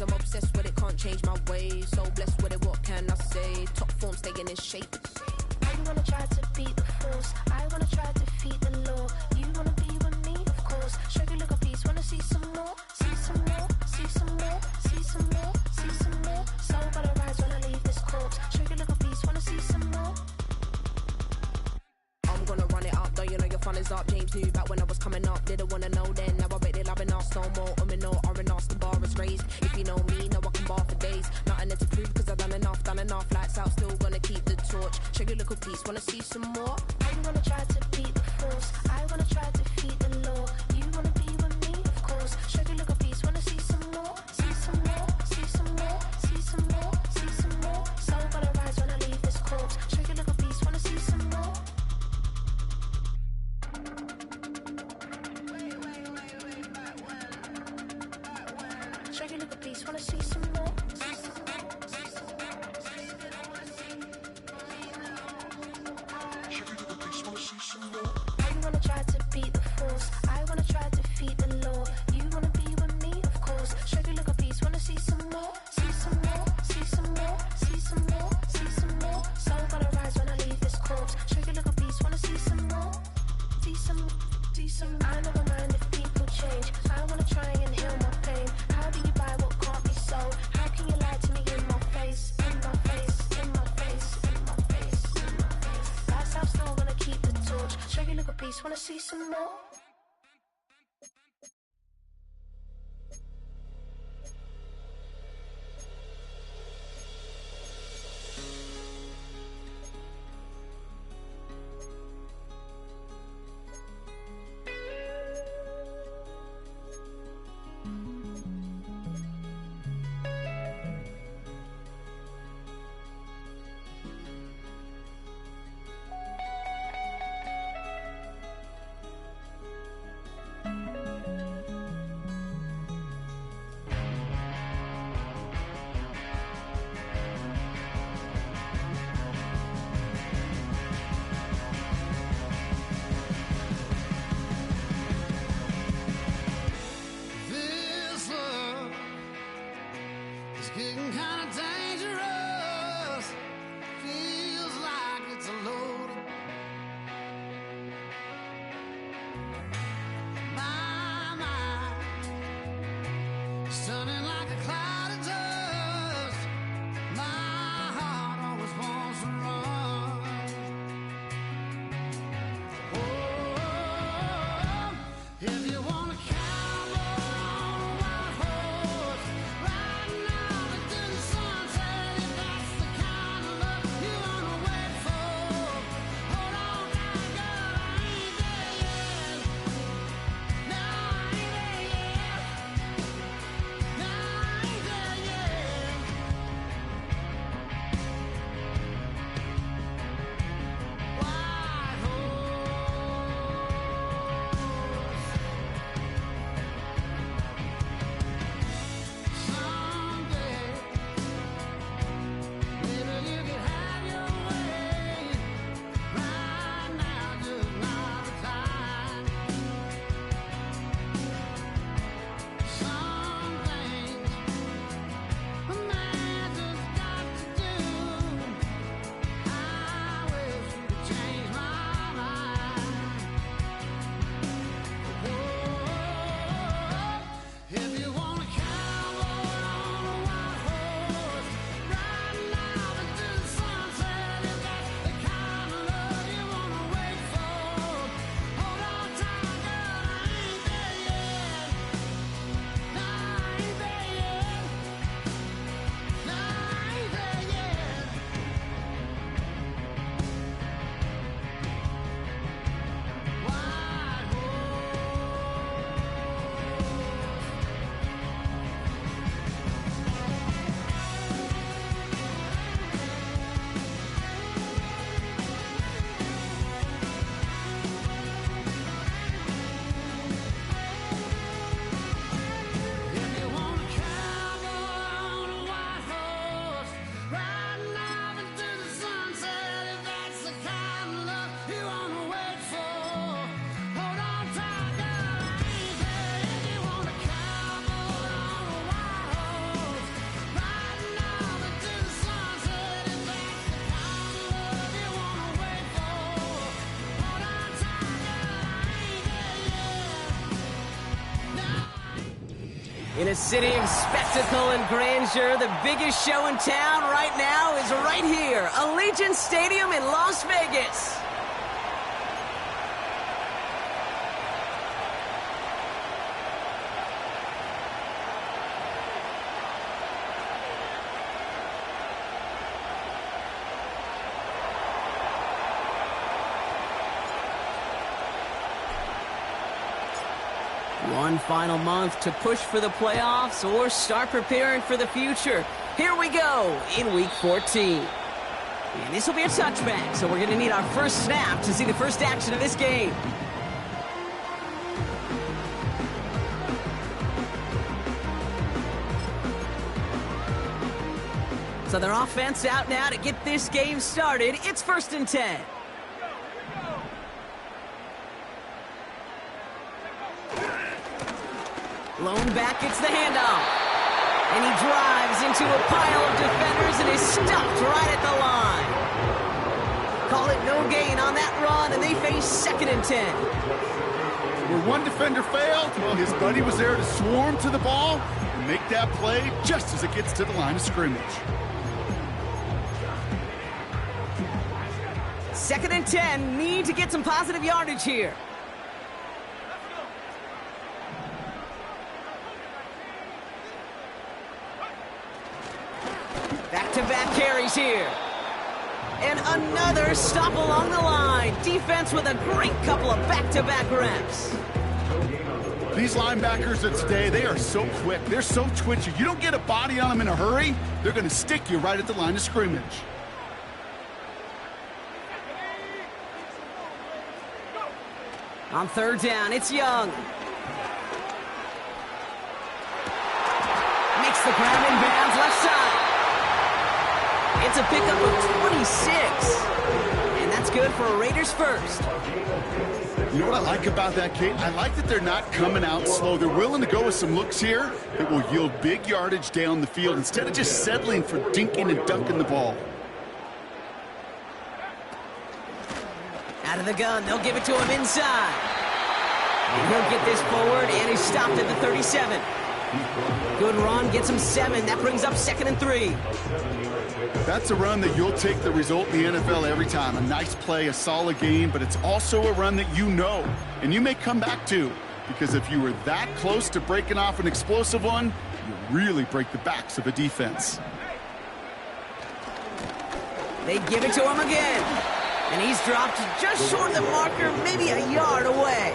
I'm obsessed with it, can't change my ways. So blessed with it, what can I say? Top form, staying in shape. I wanna try to beat the force. I wanna try to defeat the law. You wanna be with me, of course. Show you look a piece, wanna see some more, see some more, see some more, see some more, see some more. So gotta rise when I leave this corpse. Show you look a piece, wanna see some more. I'm gonna run it up, though you know your fun is up. James knew back when I was coming up, didn't wanna know then. Now I bet they loving us no more. No R&R's, the bar is raised. If you know me, know I can bar for days. Nothing there to prove, cause I've done enough. Lights out, still gonna keep the torch. Show you little piece, wanna see some more? I wanna try to beat the force. I wanna try to defeat the law. You wanna be with me, of course. Show you little piece, wanna see some more, see some more, see some more, see some more, see some more. So gotta rise when I leave this corpse. Show you little piece, wanna see some more. Show you little piece, wanna see some more. I wanna try to beat the force. I wanna try to defeat the law. You wanna be with me, of course. Show you look a piece, wanna see some more, see some more, see some more, see some more, see some more. So gotta rise when I leave this corpse. Show you look a piece, wanna see some more, see some, see some. I never mind if people change. I wanna try and heal my pain. How do you buy what can't be sold? How can you lie to me in my face, in my face, in my face, in my face, in my face? That's how I'm still gonna keep the torch. Show you look a piece, wanna see some more? If you wanna count on a wild horse, right now it didn't In a city of spectacle and grandeur, the biggest show in town right now is right here, Allegiant Stadium in Las Vegas. One final month to push for the playoffs or start preparing for the future. Here we go in Week 14. And this will be a touchback, so we're going to need our first snap to see the first action of this game. So their offense out now to get this game started. It's 1st and 10. Lone back gets the handoff. And he drives into a pile of defenders and is stopped right at the line. Call it no gain on that run, and they face 2nd and 10. Where one defender failed, well, his buddy was there to swarm to the ball and make that play just as it gets to the line of scrimmage. 2nd and 10, need to get some positive yardage here. Back-to-back carries here. And another stop along the line. Defense with a great couple of back-to-back reps. These linebackers of today, they are so quick. They're so twitchy. You don't get a body on them in a hurry, they're going to stick you right at the line of scrimmage. On 3rd down, it's Young. Makes the grab in bounds left side. It's a pickup of 26. And that's good for a Raiders first. You know what I like about that, Kate? I like that they're not coming out slow. They're willing to go with some looks here that will yield big yardage down the field instead of just settling for dinking and dunking the ball. Out of the gun, they'll give it to him inside. And he'll get this forward and is stopped at the 37. Good run, gets him 7. That brings up 2nd and 3. That's a run that you'll take the result in the NFL every time. A nice play, a solid game, but it's also a run that you know, and you may come back to, because if you were that close to breaking off an explosive one, you really break the backs of a defense. They give it to him again, and he's dropped just short of the marker, maybe a yard away.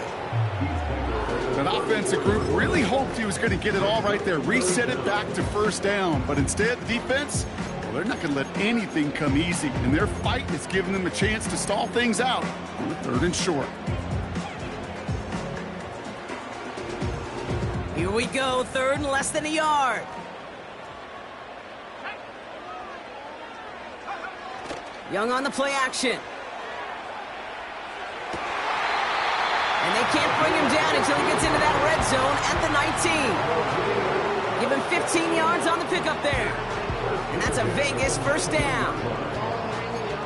That offensive group really hoped he was going to get it all right there, reset it back to 1st down, but instead, defense, well, they're not going to let anything come easy, and their fight is giving them a chance to stall things out on the 3rd and short. Here we go, 3rd and less than a yard. Young on the play action. And they can't bring him down until he gets into that red zone at the 19. Give him 15 yards on the pickup there. And that's a Vegas 1st down.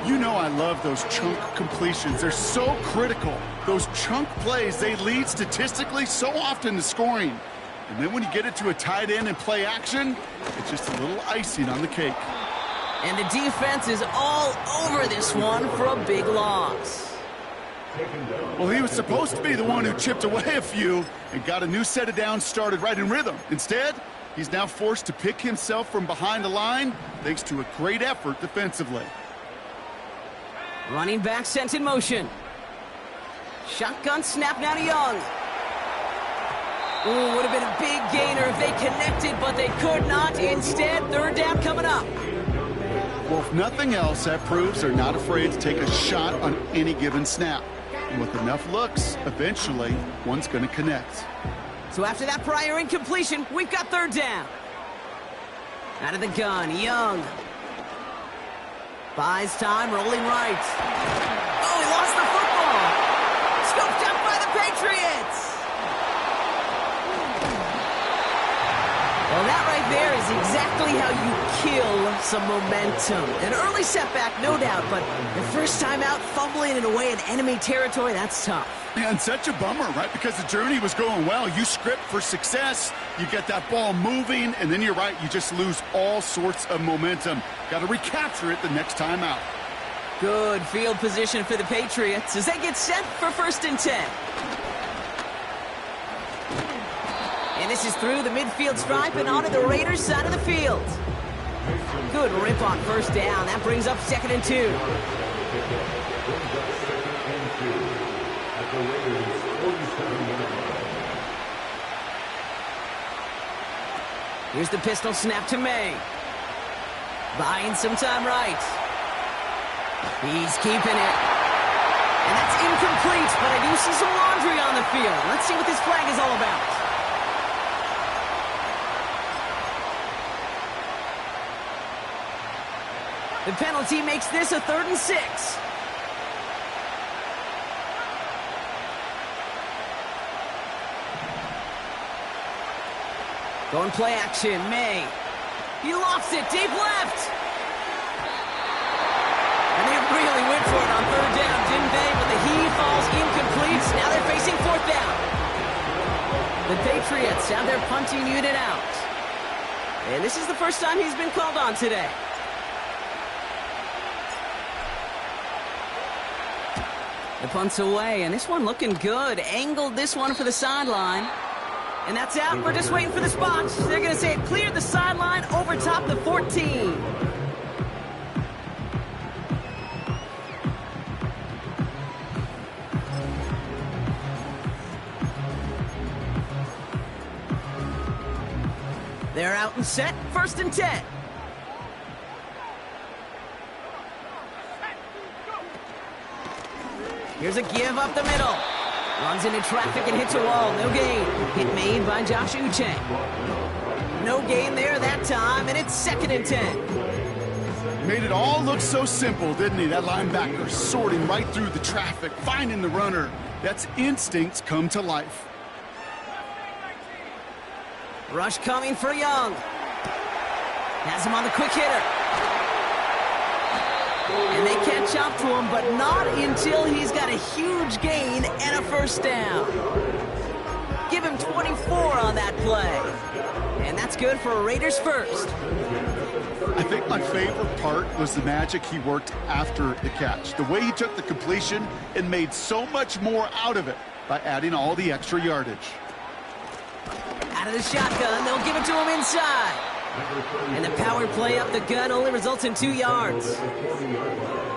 You know I love those chunk completions. They're so critical. Those chunk plays, they lead statistically so often to scoring. And then when you get it to a tight end and play action, it's just a little icing on the cake. And the defense is all over this one for a big loss. Well, he was supposed to be the one who chipped away a few and got a new set of downs started right in rhythm. Instead, he's now forced to pick himself from behind the line thanks to a great effort defensively. Running back sent in motion. Shotgun snap now to Young. Ooh, would have been a big gainer if they connected, but they could not. Instead, 3rd down coming up. Well, if nothing else, that proves they're not afraid to take a shot on any given snap. And with enough looks, eventually, one's going to connect. So after that prior incompletion, we've got 3rd down. Out of the gun, Young. Buys time, rolling right. Oh, he lost the football. Scooped up by the Patriots. Well, that right there is exactly how you kill some momentum. An early setback, no doubt, but your first time out fumbling it away in enemy territory, that's tough. And such a bummer, right? Because the journey was going well. You script for success, you get that ball moving, and then you're right, you just lose all sorts of momentum. Got to recapture it the next time out. Good field position for the Patriots as they get set for 1st and 10. And this is through the midfield stripe and onto the Raiders' side of the field. Good rip on 1st down. That brings up 2nd and 2. Here's the pistol snap to May. Buying some time right. He's keeping it. And that's incomplete, but I do see some laundry on the field. Let's see what this flag is all about. The penalty makes this a 3rd and 6. Going play action, May. He lofts it, deep left. And they really went for it on 3rd down, didn't they? But the heave falls incomplete. Now they're facing 4th down. The Patriots have their punting unit out. And this is the first time he's been called on today. The punt's away, and this one looking good. Angled this one for the sideline. And that's out. We're just waiting for the spot. They're going to say it cleared the sideline over top the 14. They're out and set. 1st and 10. Here's a give up the middle. Runs into traffic and hits a wall. No gain. Hit made by Josh Uche. No gain there that time, and it's 2nd and 10. Made it all look so simple, didn't he? That linebacker sorting right through the traffic, finding the runner. That's instincts come to life. Rush coming for Young. Has him on the quick hitter. And they catch up to him, but not until he's got a huge gain and a 1st down. Give him 24 on that play. And that's good for a Raiders 1st. I think my favorite part was the magic he worked after the catch. The way he took the completion and made so much more out of it by adding all the extra yardage. Out of the shotgun, they'll give it to him inside. And the power play up the gun only results in 2 yards.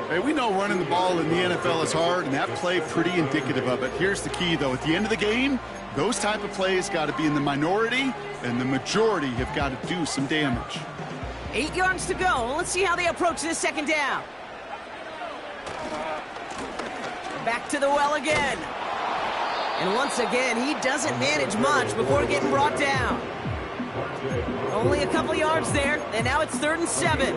Hey, we know running the ball in the NFL is hard, and that play pretty indicative of it. Here's the key, though. At the end of the game, those type of plays got to be in the minority, and the majority have got to do some damage. 8 yards to go. Let's see how they approach this 2nd down. Back to the well again. And once again, he doesn't manage much before getting brought down. Only a couple yards there, and now it's 3rd and 7.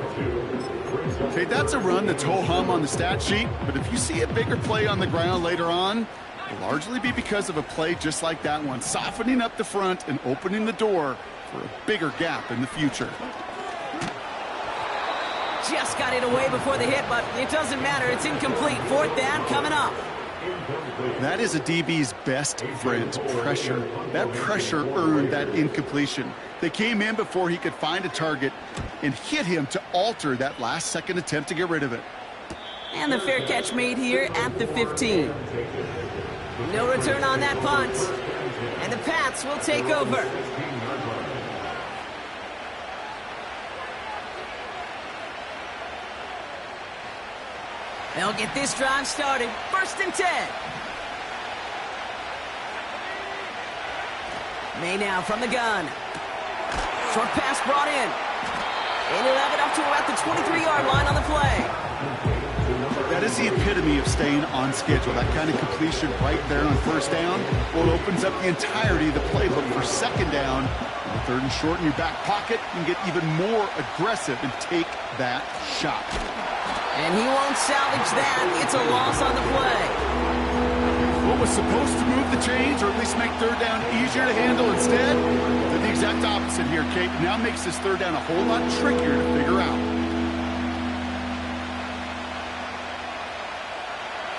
Okay, that's a run that's ho-hum on the stat sheet, but if you see a bigger play on the ground later on, it'll largely be because of a play just like that one, softening up the front and opening the door for a bigger gap in the future. Just got it away before the hit, but it doesn't matter. It's incomplete. 4th down coming up. That is a DB's best friend, pressure. That pressure earned that incompletion. They came in before he could find a target and hit him to alter that last-second attempt to get rid of it. And the fair catch made here at the 15. No return on that punt. And the Pats will take over. They'll get this drive started. 1st and 10. May now from the gun. Short pass brought in. And he'll have it up to about the 23-yard line on the play. That is the epitome of staying on schedule. That kind of completion right there on 1st down. Well, it opens up the entirety of the playbook for 2nd down. On 3rd and short in your back pocket, you can get even more aggressive and take that shot. And he won't salvage that. It's a loss on the play. What was supposed to move the chains or at least make 3rd down easier to handle instead did the exact exact opposite here, Kate. Now makes this third down a whole lot trickier to figure out.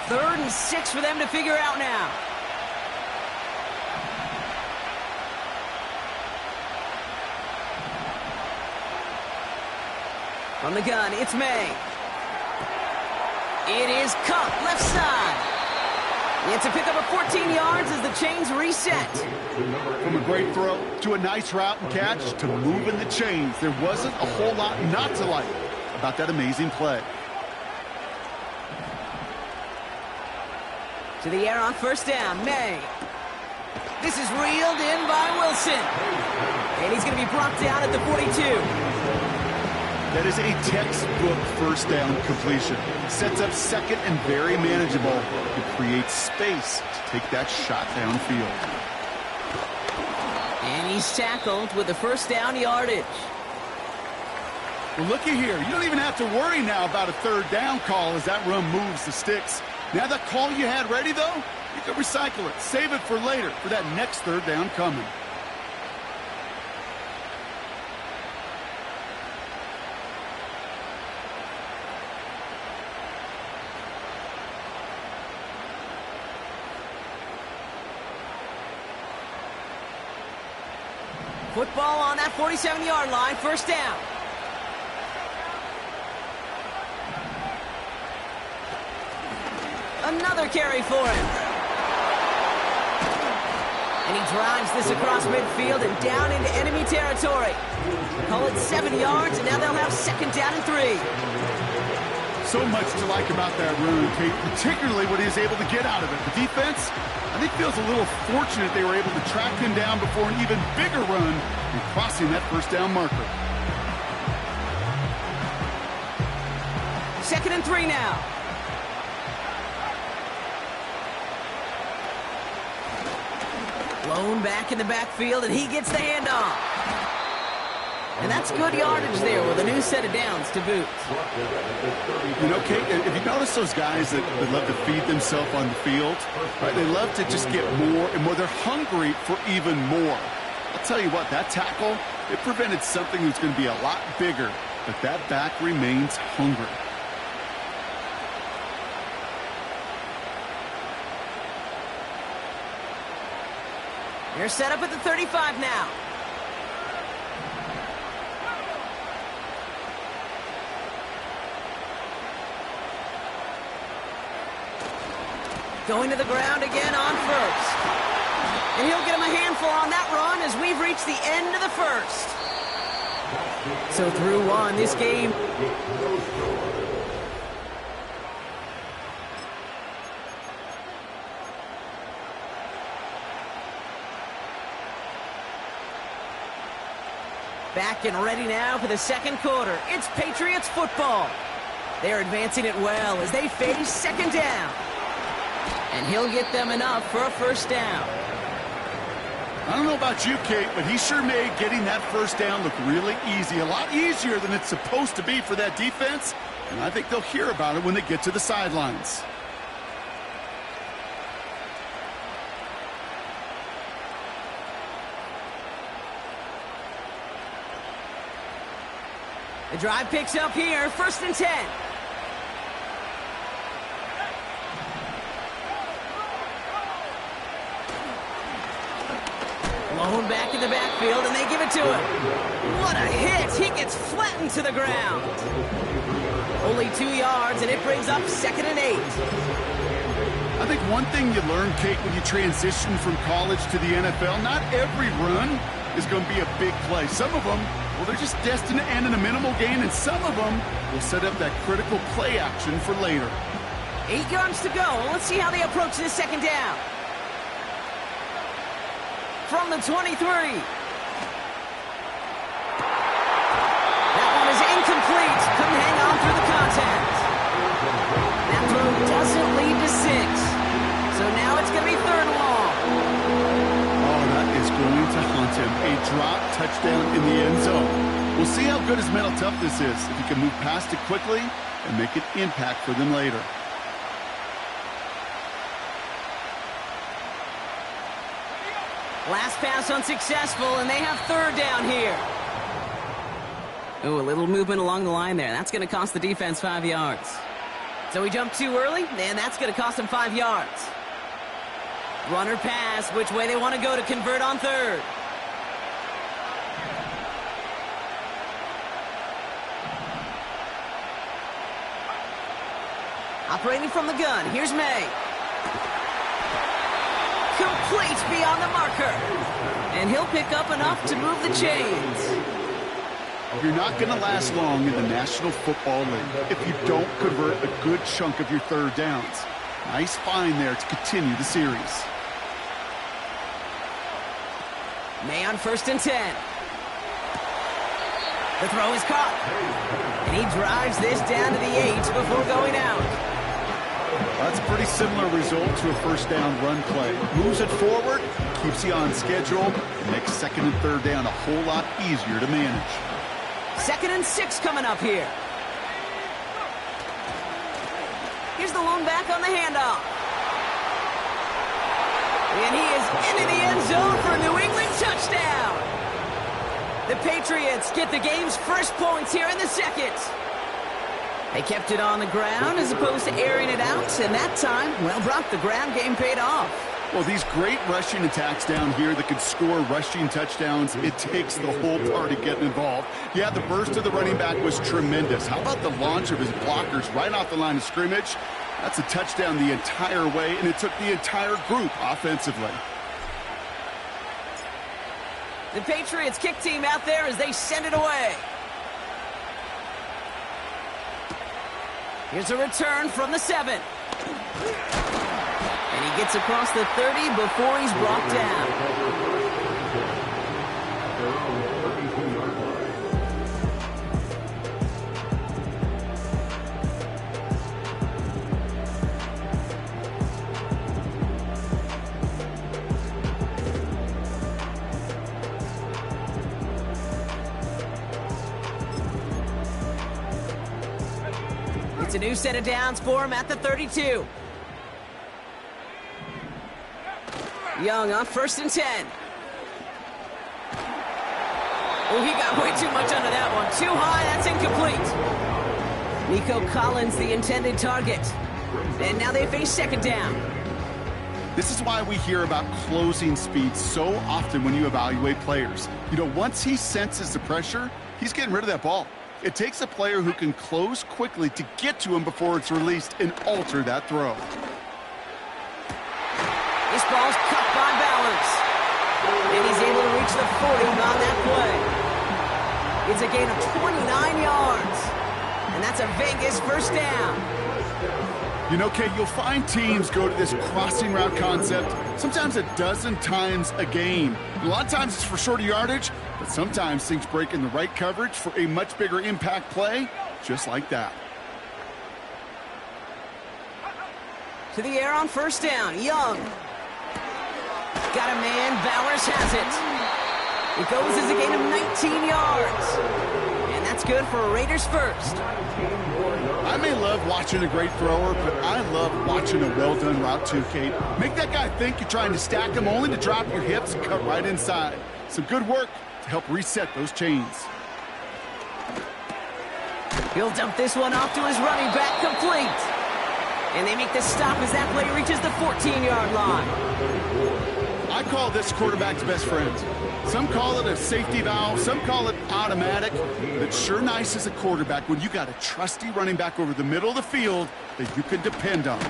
3rd and 6 for them to figure out now. From the gun, it's May. It is Cup, left side. It's a pickup of 14 yards as the chains reset. From a great throw to a nice route and catch to moving the chains, there wasn't a whole lot not to like about that amazing play. To the air on 1st down, May. This is reeled in by Wilson. And he's going to be brought down at the 42. That is a textbook 1st down completion. Sets up 2nd and very manageable. It creates space to take that shot downfield. And he's tackled with the 1st down yardage. Well, looky here. You don't even have to worry now about a 3rd down call as that run moves the sticks. Now that call you had ready, though, you can recycle it. Save it for later for that next 3rd down coming. Football on that 47-yard line, 1st down. Another carry for him. And he drives this across midfield and down into enemy territory. Call it 7 yards, and now they'll have 2nd down and 3. So much to like about that run, Kate, particularly what he was able to get out of it. The defense, I think, feels a little fortunate they were able to track him down before an even bigger run and crossing that 1st down marker. 2nd and 3 now. Blown back in the backfield, and he gets the handoff. And that's good yardage there with a new set of downs to boot. You know, Kate, if you notice those guys that love to feed themselves on the field, right? They love to just get more and more. They're hungry for even more. I'll tell you what, that tackle, it prevented something that's going to be a lot bigger, but that back remains hungry. They're set up at the 35 now. Going to the ground again on 1st. And he'll get him a handful on that run as we've reached the end of the 1st. So through 1, this game. Back and ready now for the 2nd quarter. It's Patriots football. They're advancing it well as they face 2nd down. And he'll get them enough for a 1st down. I don't know about you, Kate, but he sure made getting that 1st down look really easy. A lot easier than it's supposed to be for that defense. And I think they'll hear about it when they get to the sidelines. The drive picks up here, 1st and 10. Blown back in the backfield, and they give it to him. What a hit! He gets flattened to the ground. Only 2 yards, and it brings up 2nd and 8. I think one thing you learn, Kate, when you transition from college to the NFL, not every run is going to be a big play. Some of them, well, they're just destined to end in a minimal gain, and some of them will set up that critical play action for later. 8 yards to go. Let's see how they approach this 2nd down. From the 23. That one is incomplete. Couldn't hang on through the contact. That throw doesn't lead to 6. So now it's going to be 3rd and long. Oh, that is going to haunt him. A drop touchdown in the end zone. We'll see how good his mental toughness is if he can move past it quickly and make an impact for them later. Last pass unsuccessful, and they have third down here. Ooh, a little movement along the line there. That's going to cost the defense 5 yards. So he jumped too early, and that's going to cost him 5 yards. Runner pass, which way they want to go to convert on third. Operating from the gun, here's May. Complete beyond the marker. And he'll pick up enough to move the chains. You're not going to last long in the National Football League if you don't convert a good chunk of your third downs. Nice find there to continue the series. May on 1st and 10. The throw is caught. And he drives this down to the 8 before going out. That's a pretty similar result to a first down run play. Moves it forward, keeps you on schedule, and makes 2nd and 3rd down a whole lot easier to manage. 2nd and 6 coming up here. Here's the lone back on the handoff. And he is into the end zone for a New England touchdown. The Patriots get the game's first points here in the 2nd. They kept it on the ground as opposed to airing it out, and that time, well, Brock, the ground game paid off. Well, these great rushing attacks down here that could score rushing touchdowns, it takes the whole party getting involved. Yeah, the burst of the running back was tremendous. How about the launch of his blockers right off the line of scrimmage? That's a touchdown the entire way, and it took the entire group offensively. The Patriots kick team out there as they send it away. Here's a return from the 7. And he gets across the 30 before he's brought down. It's a new set of downs for him at the 32. Young on 1st and 10. Oh, he got way too much under that one. Too high, that's incomplete. Nico Collins, the intended target. And now they face 2nd down. This is why we hear about closing speed so often when you evaluate players. You know, once he senses the pressure, he's getting rid of that ball. It takes a player who can close quickly to get to him before it's released and alter that throw. This ball's cut by Bowers. And he's able to reach the 40 on that play. It's a gain of 29 yards. And that's a Vegas first down. You know, Kate, you'll find teams go to this crossing route concept sometimes a dozen times a game. A lot of times it's for shorter yardage, but sometimes things break in the right coverage for a much bigger impact play, just like that. To the air on 1st down, Young. Got a man, Bowers has it. It goes as a gain of 19 yards. And that's good for a Raiders first. I may love watching a great thrower, but I love watching a well-done route too, Kate. Make that guy think you're trying to stack him only to drop your hips and cut right inside. Some good work to help reset those chains. He'll dump this one off to his running back, complete. And they make the stop as that play reaches the 14-yard line. I call this quarterback's best friend. Some call it a safety valve, some call it automatic. But it's sure nice as a quarterback when you got a trusty running back over the middle of the field that you can depend on.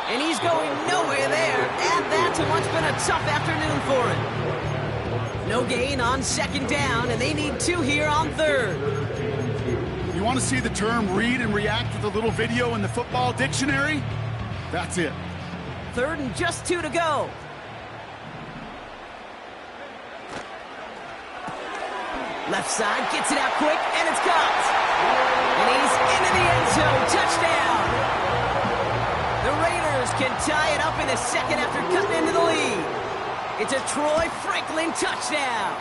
And he's going nowhere there. Add that to what's been a tough afternoon for him. No gain on 2nd down, and they need 2 here on 3rd. You want to see the term read and react with a little video in the football dictionary? That's it. 3rd and just 2 to go. Left side, gets it out quick, and it's caught. And he's into the end zone. Touchdown. The Raiders can tie it up in the 2nd after cutting into the lead. It's a Troy Franklin touchdown.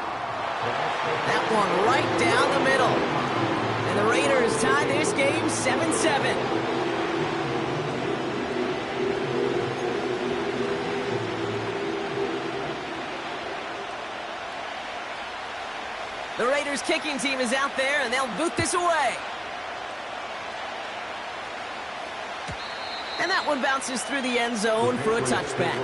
That one right down the middle. And the Raiders tie this game 7-7. The Raiders kicking team is out there, and they'll boot this away. And that one bounces through the end zone for a touchback.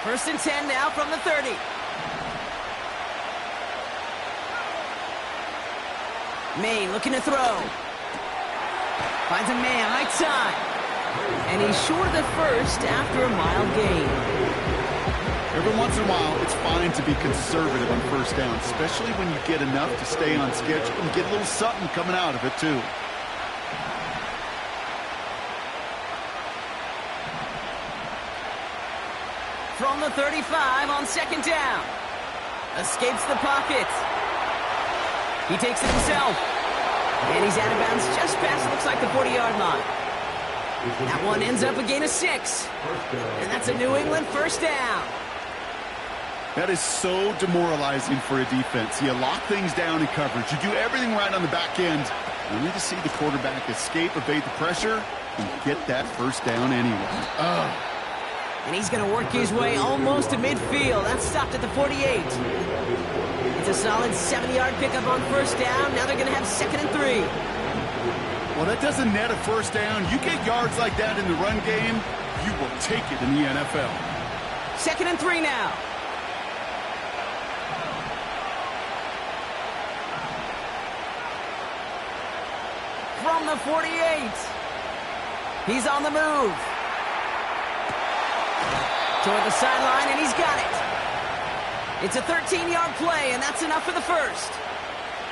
First and 10 now from the 30. May looking to throw. Finds a man right side. And he's short of the first after a mild gain. Every once in a while, it's fine to be conservative on first down, especially when you get enough to stay on schedule and get a little something coming out of it, too. From the 35 on second down. Escapes the pocket. He takes it himself. And he's out of bounds just past, looks like, the 40-yard line. That one ends up a gain of 6. And that's a New England first down. That is so demoralizing for a defense. You lock things down in coverage. You do everything right on the back end, only to see the quarterback escape, evade the pressure, and get that first down anyway. And he's going to work his way almost to midfield. That's stopped at the 48. It's a solid 70-yard pickup on first down. Now they're going to have second and 3. Well, that doesn't net a first down. You get yards like that in the run game, you will take it in the NFL. Second and 3 now. From the 48. He's on the move. Toward the sideline, and he's got it. It's a 13-yard play, and that's enough for the first.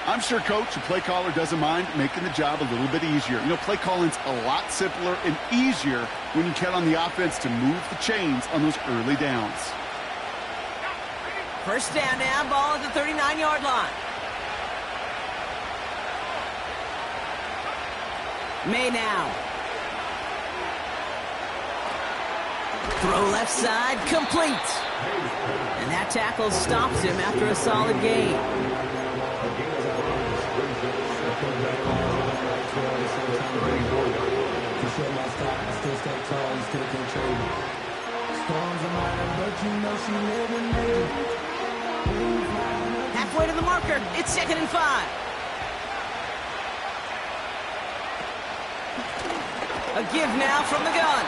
I'm sure coach, the play caller, doesn't mind making the job a little bit easier. You know, play calling's a lot simpler and easier when you count on the offense to move the chains on those early downs. First down now, ball at the 39-yard line. May now. Throw left side, complete. And that tackle stops him after a solid gain. Halfway to the marker, it's second and 5. A give now from the gun.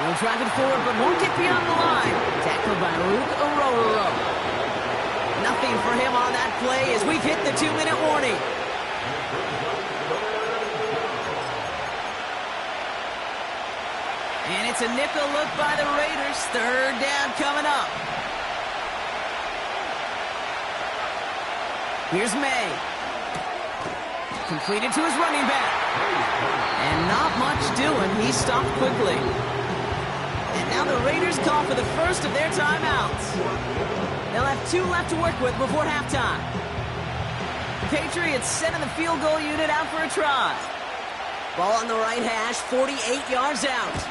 He'll drive it forward, but won't get beyond the line. Tackled by Luke Ororo. Nothing for him on that play as we've hit the 2-minute warning. And it's a nickel look by the Raiders. Third down coming up. Here's May. Completed to his running back. And not much doing. He stopped quickly. And now the Raiders call for the first of their timeouts. They'll have 2 left to work with before halftime. The Patriots sending the field goal unit out for a try. Ball on the right hash, 48 yards out.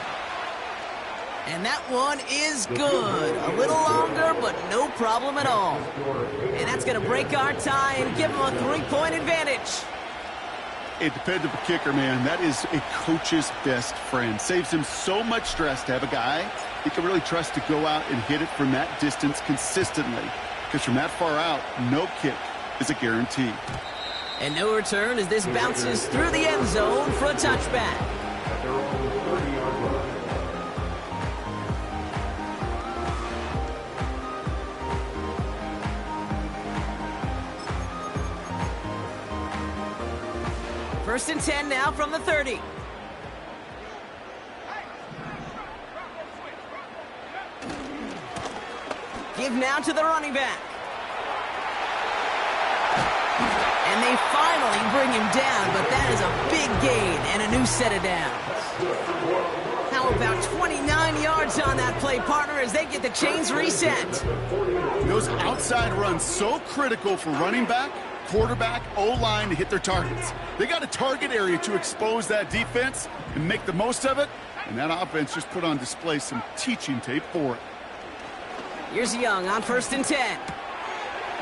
And that one is good. A little longer, but no problem at all. And that's going to break our tie and give them a 3-point advantage. A dependable kicker, man. That is a coach's best friend. Saves him so much stress to have a guy he can really trust to go out and hit it from that distance consistently. Because from that far out, no kick is a guarantee. And no return as this bounces through the end zone for a touchback. First and 10 now from the 30. Give now to the running back. And they finally bring him down, but that is a big gain and a new set of downs. How about 29 yards on that play, partner, as they get the chains reset. Those outside runs so critical for running back, quarterback, O-line to hit their targets. They got a target area to expose that defense and make the most of it, and that offense just put on display some teaching tape for it. Here's Young on 1st and 10.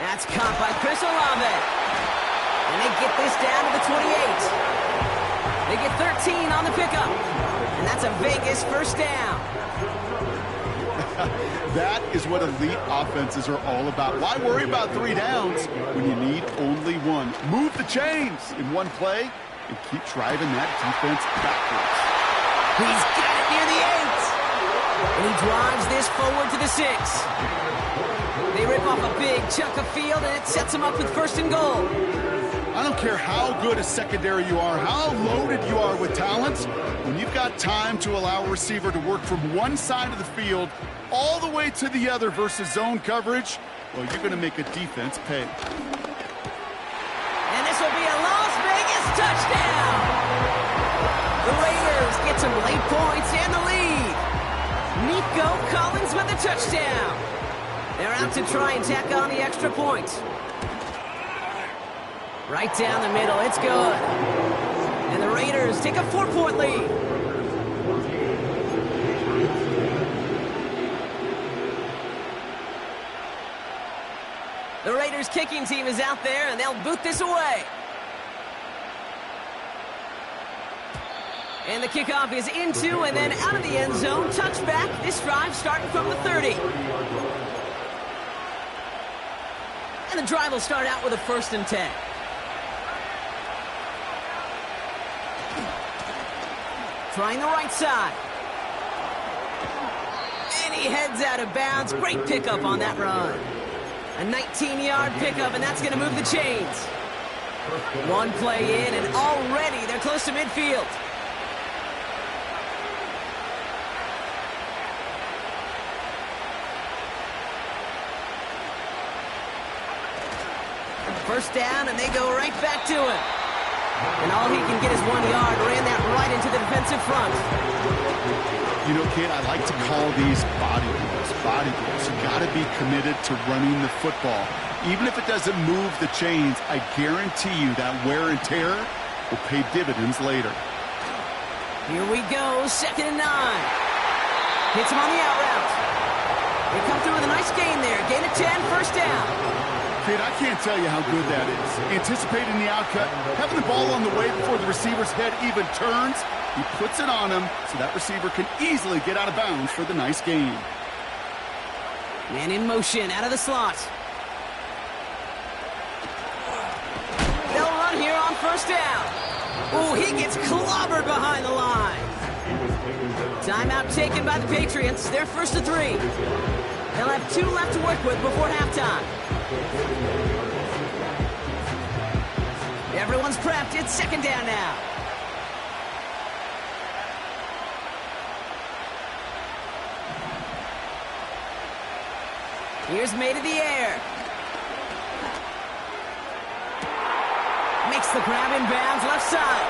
That's caught by Chris Olave. And they get this down to the 28. They get 13 on the pickup. And that's a Vegas first down. That is what elite offenses are all about. Why worry about 3 downs when you need only 1? Move the chains in one play and keep driving that defense backwards. He's got it near the 8. And he drives this forward to the 6. They rip off a big chunk of field, and it sets them up with 1st and goal. I don't care how good a secondary you are, how loaded you are with talent. When you've got time to allow a receiver to work from one side of the field all the way to the other versus zone coverage, well, you're going to make a defense pay. And this will be a Las Vegas touchdown. The Raiders get some late points and the lead. Nico Collins with the touchdown. They're out to try and tack on the extra point. Right down the middle, it's good. And the Raiders take a 4-point lead. The Raiders kicking team is out there, and they'll boot this away. And the kickoff is into and then out of the end zone. Touchback, this drive starting from the 30. And the drive will start out with a 1st and 10. Trying the right side. And he heads out of bounds. Great pickup on that run. A 19-yard pickup, and that's going to move the chains. One play in, and already they're close to midfield. First down, and they go right back to him. And all he can get is 1 yard. Ran that right into the defensive front. You know, kid, I like to call these body blows. Body blows. You got to be committed to running the football. Even if it doesn't move the chains, I guarantee you that wear and tear will pay dividends later. Here we go, 2nd and 9. Hits him on the out route. They come through with a nice gain there. Gain of 10, 1st down. Kid, I can't tell you how good that is. Anticipating the outcut, having the ball on the way before the receiver's head even turns, he puts it on him so that receiver can easily get out of bounds for the nice gain. Man in motion, out of the slot. They'll run here on 1st down. Ooh, he gets clobbered behind the line. Timeout taken by the Patriots. They're 1st and 3. They'll have 2 left to work with before halftime. Everyone's prepped. It's 2nd down now. Here's made of the air. Makes the grab in bounds left side.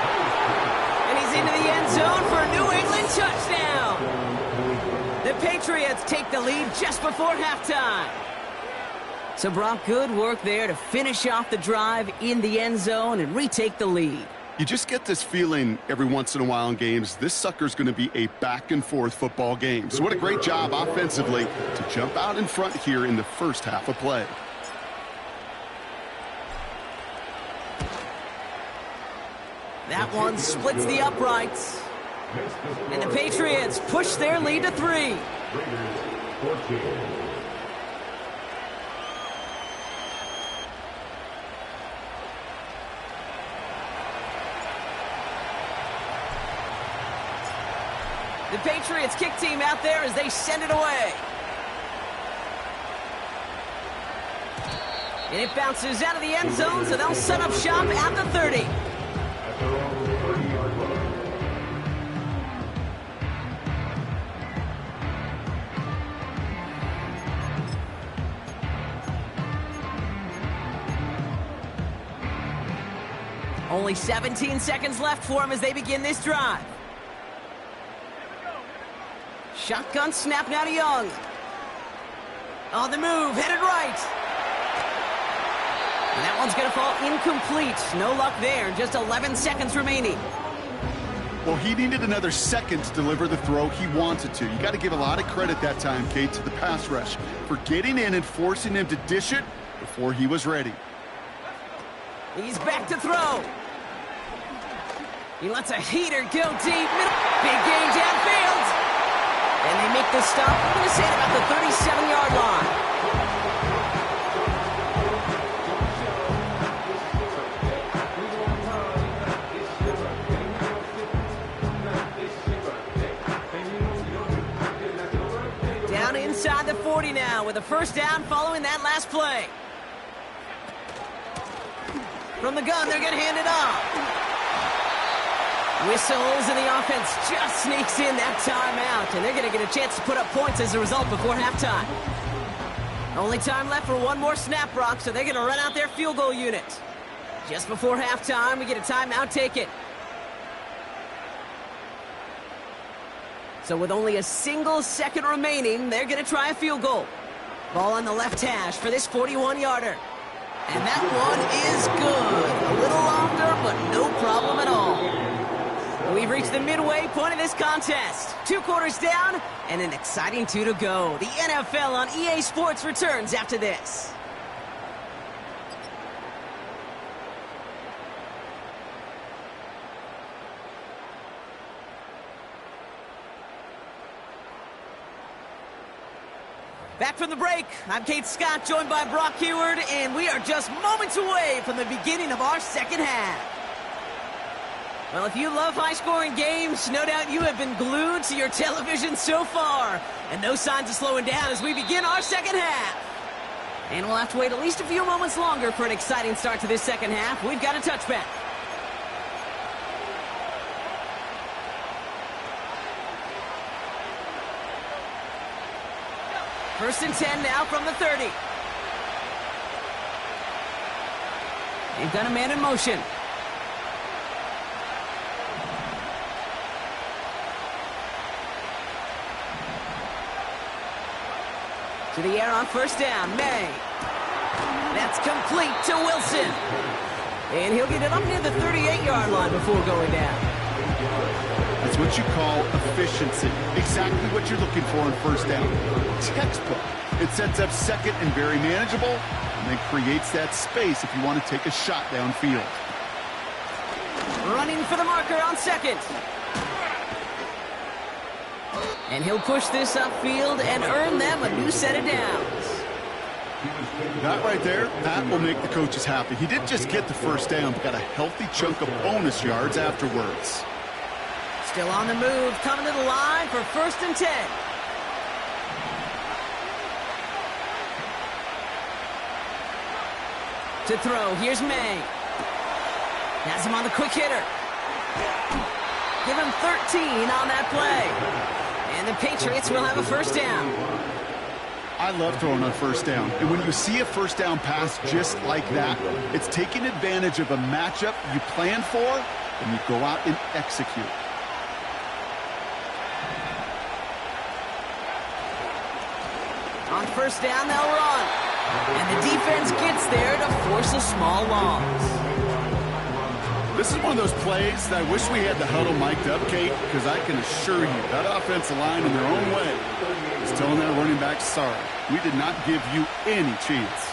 And he's into the end zone for a New England touchdown. The Patriots take the lead just before halftime. So, Brock, good work there to finish off the drive in the end zone and retake the lead. You just get this feeling every once in a while in games, this sucker's going to be a back-and-forth football game. So what a great job offensively to jump out in front here in the first half of play. That one splits the uprights. And the Patriots push their lead to 3. The Patriots kick team out there as they send it away. And it bounces out of the end zone, so they'll set up shop at the 30. Only 17 seconds left for them as they begin this drive. Shotgun snap now to Young. On the move, headed right. And that one's going to fall incomplete. No luck there, just 11 seconds remaining. Well, he needed another second to deliver the throw he wanted to. You got to give a lot of credit that time, Kate, to the pass rush for getting in and forcing him to dish it before he was ready. He's back to throw. He lets a heater go deep. Big gain downfield. And they make the stop. I'm going to say it about the 37-yard line. Down inside the 40 now with a first down following that last play. From the gun, they're going to hand it off. Whistles, and the offense just sneaks in that timeout, and they're going to get a chance to put up points as a result before halftime. Only time left for one more snap, Brock, so they're going to run out their field goal unit. Just before halftime, we get a timeout taken. So with only a single second remaining, they're going to try a field goal. Ball on the left hash for this 41-yarder. And that one is good. A little longer, but no problem at all. We've reached the midway point of this contest. 2 quarters down and an exciting 2 to go. The NFL on EA Sports returns after this. Back from the break, I'm Kate Scott, joined by Brock Heward, and we are just moments away from the beginning of our second half. Well, if you love high-scoring games, no doubt you have been glued to your television so far. And no signs of slowing down as we begin our second half. And we'll have to wait at least a few moments longer for an exciting start to this second half. We've got a touchback. First and 10 now from the 30. They've got a man in motion. To the air on first down, May. That's complete to Wilson. And he'll get it up near the 38-yard line before going down. That's what you call efficiency. Exactly what you're looking for in first down. Textbook. It sets up second and very manageable, and then creates that space if you want to take a shot downfield. Running for the marker on second. And he'll push this upfield and earn them a new set of downs. That right there, that will make the coaches happy. He didn't just get the first down, but got a healthy chunk of bonus yards afterwards. Still on the move, coming to the line for first and 10. To throw, here's May. Has him on the quick hitter. Give him 13 on that play. And the Patriots will have a first down. I love throwing on first down. And when you see a first down pass just like that, it's taking advantage of a matchup you plan for, and you go out and execute. On first down, they'll run. And the defense gets there to force a small loss. This is one of those plays that I wish we had the huddle mic'd up, Kate, because I can assure you that offensive line in their own way is telling that running back, sorry, we did not give you any chance.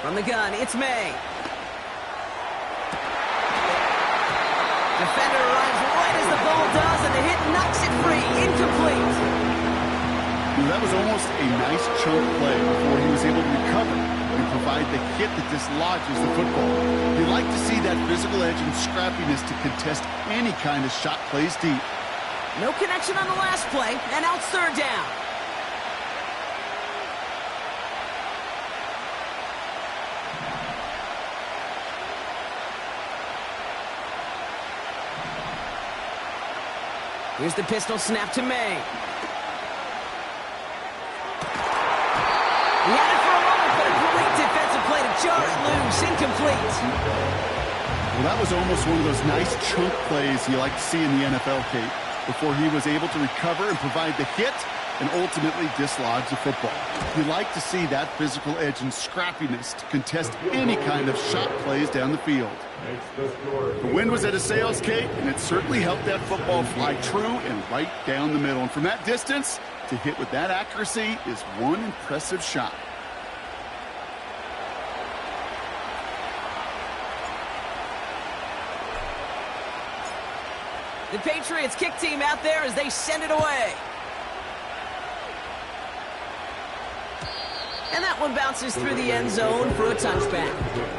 From the gun, it's May. Defender arrives right as the ball does, and the hit knocks it free. Incomplete. That was almost a nice chunk play before he was able to recover and provide the hit that dislodges the football. You like to see that physical edge and scrappiness to contest any kind of shot plays deep. No connection on the last play, and now it's third down. Here's the pistol snap to May. He had it for a moment, but a great defensive play to jar it loose. Incomplete. Well, that was almost one of those nice chunk plays you like to see in the NFL, Kate, before he was able to recover and provide the hit and ultimately dislodge the football. You like to see that physical edge and scrappiness to contest any kind of shot plays down the field. The wind was at his sails, Kate, and it certainly helped that football fly true and right down the middle. And from that distance, to hit with that accuracy is one impressive shot. The Patriots kick team out there as they send it away. And that one bounces through the end zone for a touchback.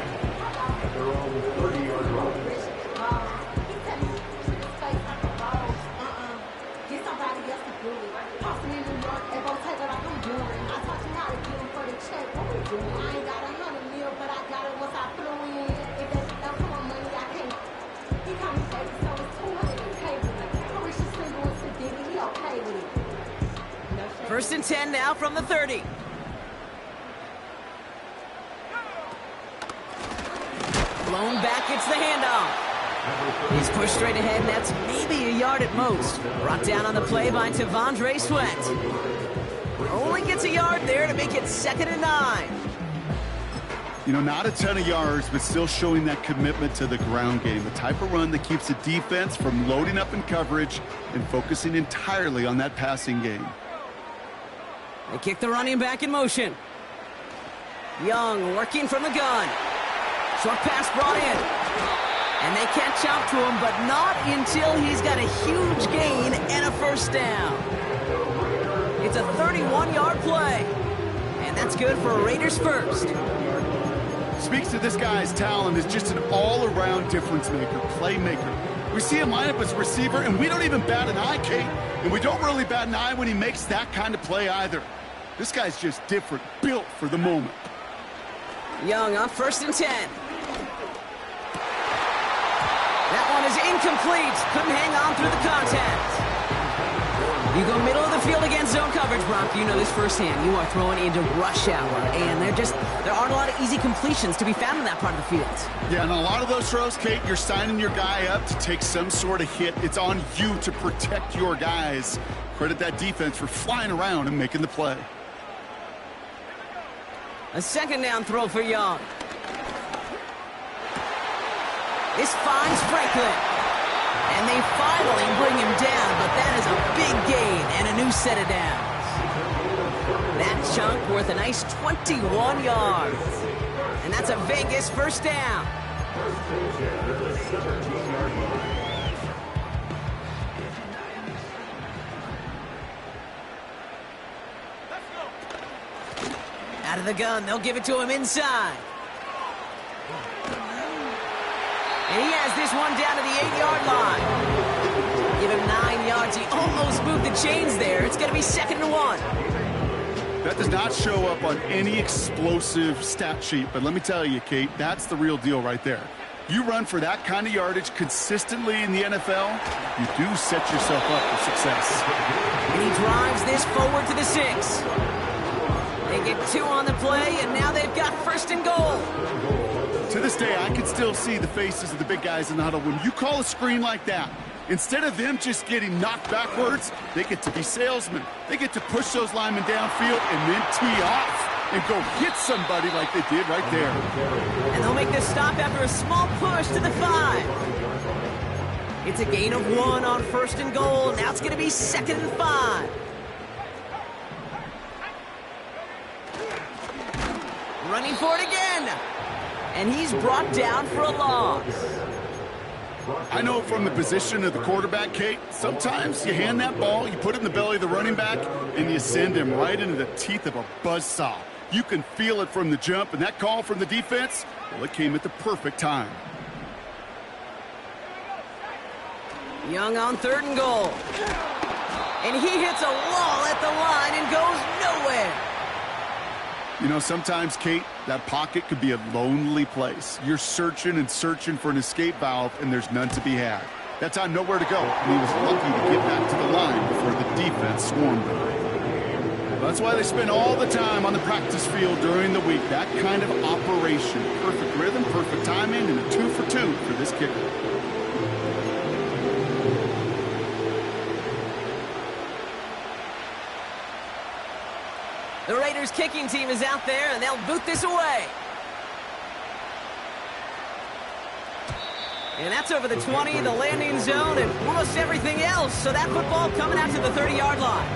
First and 10 now from the 30. Blown back, it's the handoff. He's pushed straight ahead, and that's maybe a yard at most. Brought down on the play by T'Vondre Sweat. Only gets a yard there to make it 2nd and 9. You know, not a ton of yards, but still showing that commitment to the ground game. The type of run that keeps the defense from loading up in coverage and focusing entirely on that passing game. They kick the running back in motion. Young working from the gun. Short pass brought in. And they catch up to him, but not until he's got a huge gain and a first down. It's a 31-yard play. And that's good for a Raiders first. Speaks to this guy's talent as just an all-around difference maker, playmaker. We see him line up as a receiver, and we don't even bat an eye, Kate. And we don't really bat an eye when he makes that kind of play either. This guy's just different, built for the moment. Young on 1st and 10. That one is incomplete. Couldn't hang on through the contact. You go middle of the field against zone coverage, Brock. You know this firsthand. You are throwing into rush hour, and there aren't a lot of easy completions to be found in that part of the field. Yeah, and a lot of those throws, Kate, you're signing your guy up to take some sort of hit. It's on you to protect your guys. Credit that defense for flying around and making the play. A 2nd down throw for Young. This finds Franklin. And they finally bring him down, but that is a big gain and a new set of downs. That chunk worth a nice 21 yards. And that's a Vegas first down. Out of the gun, they'll give it to him inside. And he has this one down to the 8-yard line. Give him 9 yards. He almost moved the chains there. It's going to be 2nd and 1. That does not show up on any explosive stat sheet, but let me tell you, Kate, that's the real deal right there. You run for that kind of yardage consistently in the NFL, you do set yourself up for success. And he drives this forward to the 6. They get 2 on the play, and now they've got 1st and goal. To this day, I can still see the faces of the big guys in the huddle. When you call a screen like that, instead of them just getting knocked backwards, they get to be salesmen. They get to push those linemen downfield and then tee off and go hit somebody like they did right there. And they'll make this stop after a small push to the 5. It's a gain of 1 on 1st and goal. Now it's going to be 2nd and 5. Running for it again. And he's brought down for a loss. I know from the position of the quarterback, Kate, sometimes you hand that ball, you put it in the belly of the running back, and you send him right into the teeth of a buzzsaw. You can feel it from the jump, and that call from the defense, well, it came at the perfect time. Young on 3rd and goal. And he hits a wall at the line and goes nowhere. You know, sometimes, Kate, that pocket could be a lonely place. You're searching and searching for an escape valve, and there's none to be had. That time, nowhere to go, and he was lucky to get back to the line before the defense swarmed him. That's why they spend all the time on the practice field during the week. That kind of operation. Perfect rhythm, perfect timing, and a 2 for 2 for this kicker. The Raiders kicking team is out there, and they'll boot this away. And that's over the 20, the landing zone, and almost everything else. So that football coming out to the 30-yard line.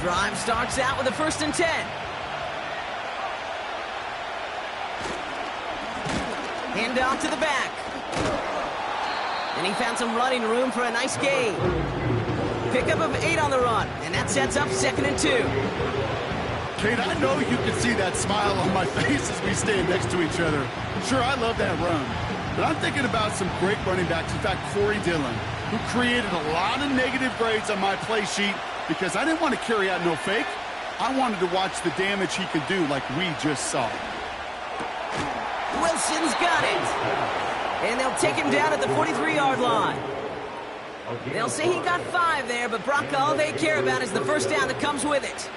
Drive starts out with a 1st and 10. Hand off to the back. And he found some running room for a nice gain. Pickup of 8 on the run, and that sets up 2nd and 2. Kate, I know you can see that smile on my face as we stand next to each other. Sure, I love that run. But I'm thinking about some great running backs. In fact, Corey Dillon, who created a lot of negative grades on my play sheet because I didn't want to carry out no fake. I wanted to watch the damage he could do like we just saw. Wilson's got it. And they'll take him down at the 43-yard line. They'll say he got 5 there, but Brock, all they care about is the 1st down that comes with it.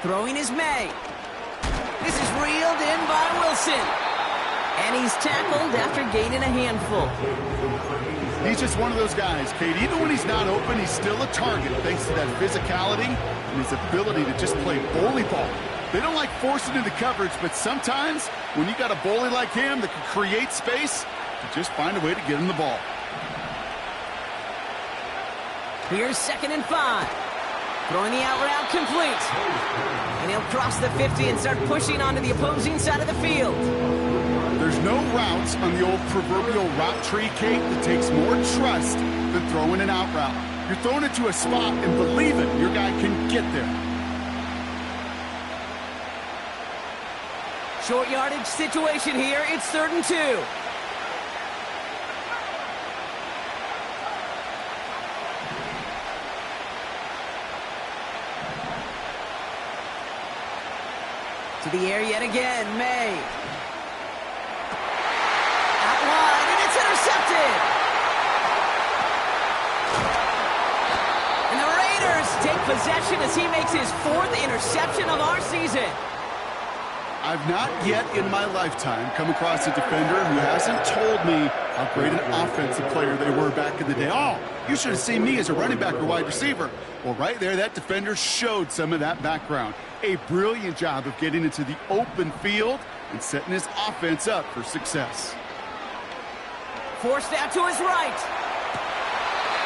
Throwing is May. This is reeled in by Wilson. And he's tackled after gaining a handful. He's just one of those guys, Kate. Even when he's not open, he's still a target thanks to that physicality and his ability to just play bully ball. They don't like forcing into coverage, but sometimes when you got a bully like him that can create space, you just find a way to get him the ball. Here's 2nd and 5. Throwing the out route complete. And he'll cross the 50 and start pushing onto the opposing side of the field. There's no routes on the old proverbial route tree, Kate, that takes more trust than throwing an out route. You're throwing it to a spot and believe it, your guy can get there. Short yardage situation here. It's 3rd and 2. To the air yet again, May. Out wide, and it's intercepted. And the Raiders take possession as he makes his 4th interception of our season. I've not yet in my lifetime come across a defender who hasn't told me how great an offensive player they were back in the day. Oh, you should have seen me as a running back or wide receiver. Well, right there, that defender showed some of that background. A brilliant job of getting into the open field and setting his offense up for success. Forced out to his right.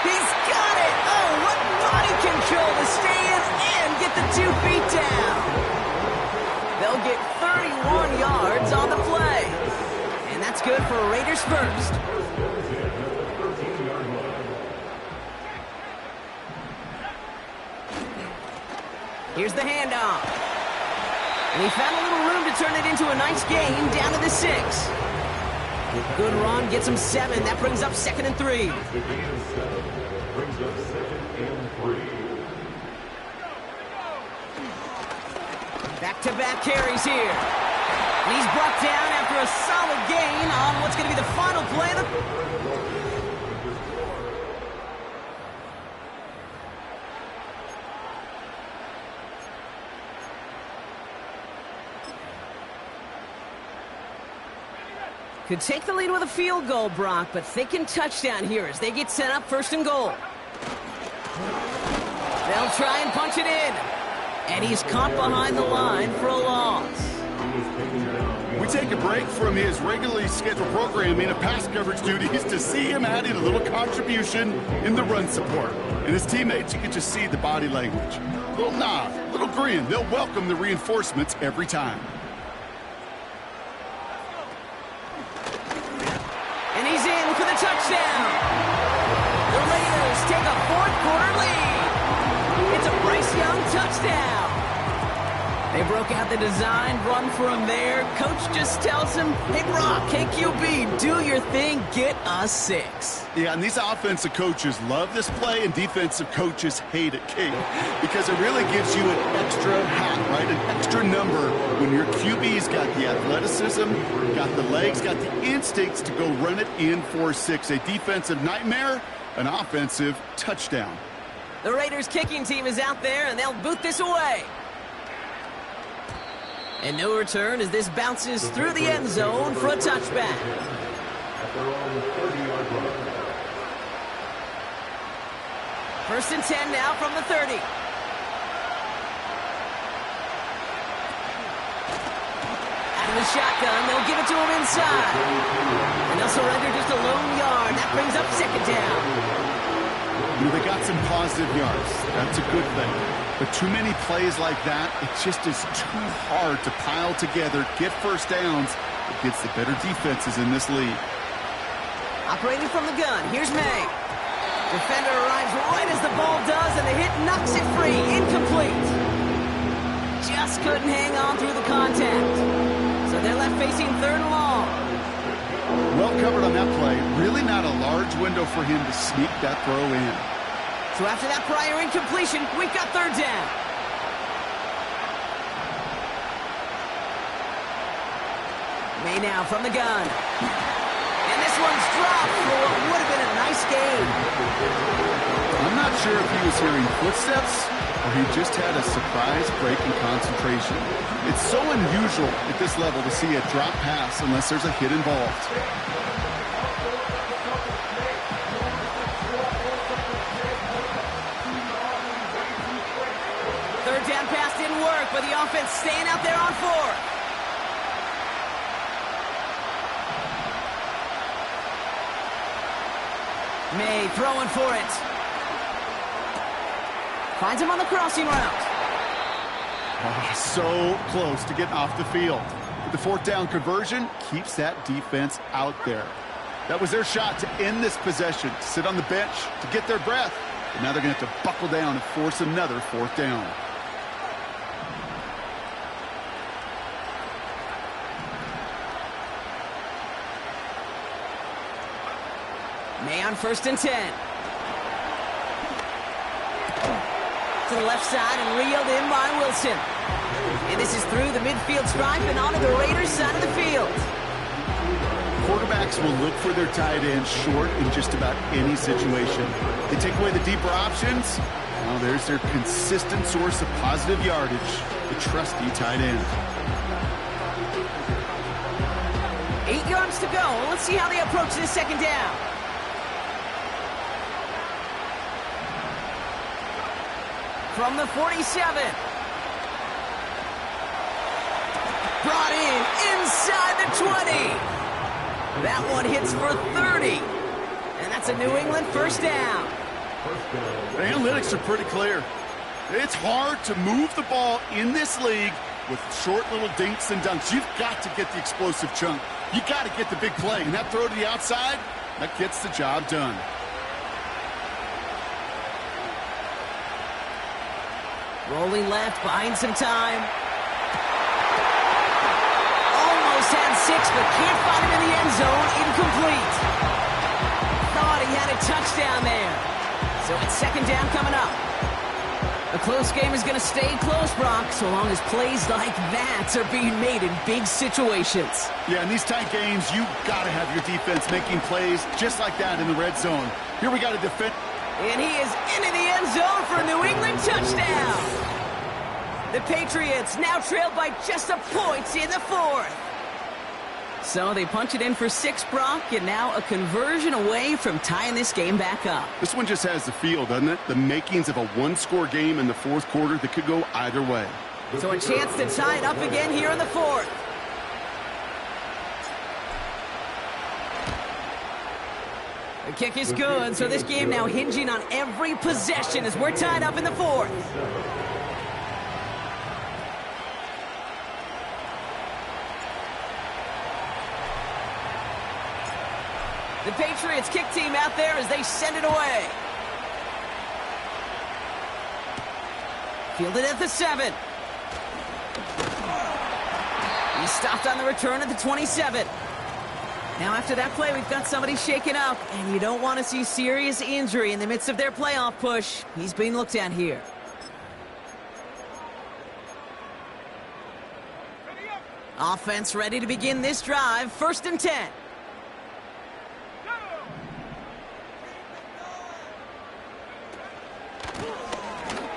He's got it. Oh, what body control to stay in and get the 2 feet down. They'll get 31 yards on the play. And that's good for Raiders first. Here's the handoff. And he found a little room to turn it into a nice gain down to the 6. Good run, gets him 7. That brings up 2nd and 3. Back-to-back carries here. And he's brought down after a solid gain on what's going to be the final play of the... Could take the lead with a field goal, Brock, but thinking touchdown here as they get set up 1st and goal. They'll try and punch it in. And he's caught behind the line for a loss. We take a break from his regularly scheduled programming of pass coverage duties to see him adding a little contribution in the run support. And his teammates, you can just see the body language. Little nod, little grin. They'll welcome the reinforcements every time. And he's in for the touchdown. The Raiders take a 4th quarter lead. It's a Bryce Young touchdown. They broke out the design, run for him there. Coach just tells him, hey, Brock, hey, QB, do your thing, get a 6. Yeah, and these offensive coaches love this play, and defensive coaches hate it, Kate, because it really gives you an extra hat, right, an extra number when your QB's got the athleticism, got the legs, got the instincts to go run it in for 6. A defensive nightmare, an offensive touchdown. The Raiders kicking team is out there, and they'll boot this away. And no return as this bounces through the end zone for a touchback. First and 10 now from the 30. Out of the shotgun, they'll give it to him inside. And they'll surrender just a lone yard. That brings up second down. You know, they got some positive yards. That's a good thing. But too many plays like that, it just is too hard to pile together, get first downs against the better defenses in this league. Operating from the gun, here's May. Defender arrives right as the ball does, and the hit knocks it free. Incomplete. Just couldn't hang on through the contact. So they're left facing third and long. Well covered on that play. Really not a large window for him to sneak that throw in. So after that prior incompletion, we've got third down. May now from the gun. And this one's dropped for what would have been a nice game. I'm not sure if he was hearing footsteps or he just had a surprise break in concentration. It's so unusual at this level to see a drop pass unless there's a hit involved. Third down pass didn't work, but the offense staying out there on 4. May throwing for it. Finds him on the crossing route. Oh, so close to getting off the field. But the fourth down conversion keeps that defense out there. That was their shot to end this possession, to sit on the bench, to get their breath. But now they're going to have to buckle down and force another fourth down. May on first and 10. To the left side and reeled in by Wilson. And this is through the midfield stripe and onto the Raiders side of the field. Quarterbacks will look for their tight end short in just about any situation. They take away the deeper options. Now there's their consistent source of positive yardage, the trusty tight end. 8 yards to go. Let's see how they approach this second down. From the 47. Brought in inside the 20. That one hits for 30. And that's a New England first down. The analytics are pretty clear. It's hard to move the ball in this league with short little dinks and dunks. You've got to get the explosive chunk. You got to get the big play. And that throw to the outside, that gets the job done. Rolling left, buying some time. Almost had 6, but can't find him in the end zone. Incomplete. Thought he had a touchdown there. So it's second down coming up. A close game is going to stay close, Brock, so long as plays like that are being made in big situations. Yeah, in these tight games, you got to have your defense making plays just like that in the red zone. Here we got to defend. And he is into the end zone for a New England touchdown. The Patriots now trailed by just a point in the 4th. So they punch it in for 6, Brock, and now a conversion away from tying this game back up. This one just has the feel, doesn't it? The makings of a one-score game in the 4th quarter that could go either way. So a chance to tie it up again here in the 4th. The kick is good, so this game now hinging on every possession as we're tied up in the 4th. The Patriots kick team out there as they send it away. Fielded at the 7. stopped on the return at the 27. Now after that play, we've got somebody shaken up, and you don't want to see serious injury in the midst of their playoff push. He's being looked at here. Offense ready to begin this drive. 1st and 10.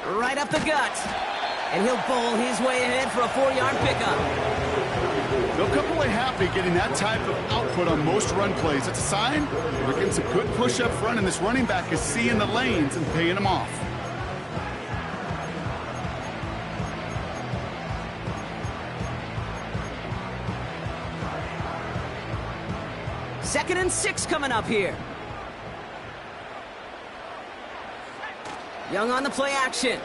Right up the gut. And he'll bowl his way ahead for a 4-yard pickup. They'll come away happy getting that type of output on most run plays. It's a sign they're getting some good push up front, and this running back is seeing the lanes and paying them off. Second and 6 coming up here. Young on the play action.